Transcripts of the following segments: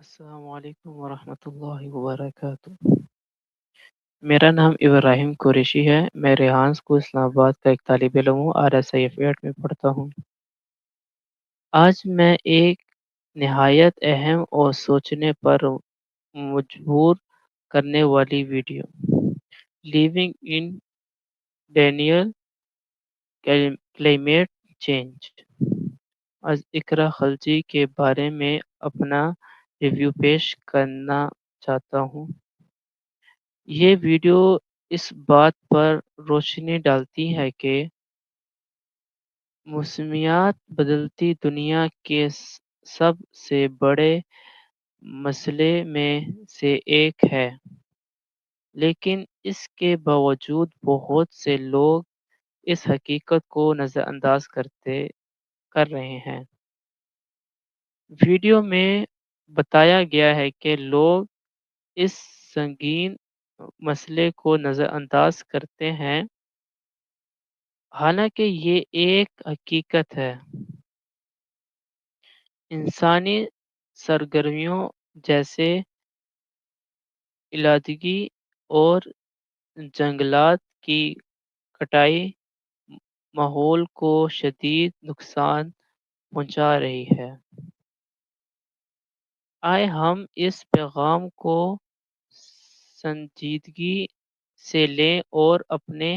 السلام علیکم ورحمۃ اللہ وبرکاتہ۔ میرا نام ابراہیم قریشی ہے۔ میں ریحان اسکول اسلام آباد کا ایک طالب علم ہوں۔ RSIF 8 میں پڑھتا ہوں۔ آج میں ایک نہایت اہم اور سوچنے پر مجبور کرنے والی video living in denial climate change از اقرا خلجی کے بارے میں اپنا ریویو پیش کرنا چاہتا ہوں۔ یہ ویڈیو اس بات پر روشنی ڈالتی ہے کہ موسمیات بدلتی دنیا کے سب سے بڑے مسئلے میں سے ایک ہے، لیکن اس کے باوجود بہت سے لوگ اس حقیقت کو نظر انداز کر رہے ہیں۔ ویڈیو میں بتایا گیا ہے کہ لوگ اس سنگین مسئلے کو نظر انداز کرتے ہیں، حالانکہ یہ ایک حقیقت ہے۔ انسانی سرگرمیوں جیسے علادگی اور جنگلات کی کٹائی ماحول کو شدید نقصان پہنچا رہی ہے۔ آئے ہم اس پیغام کو سنجیدگی سے لیں اور اپنے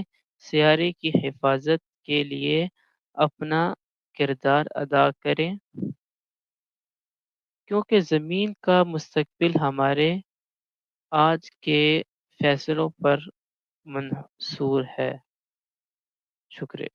سیارے کی حفاظت کے لیے اپنا کردار ادا کریں، کیونکہ زمین کا مستقبل ہمارے آج کے فیصلوں پر منحصر ہے۔ شکریہ۔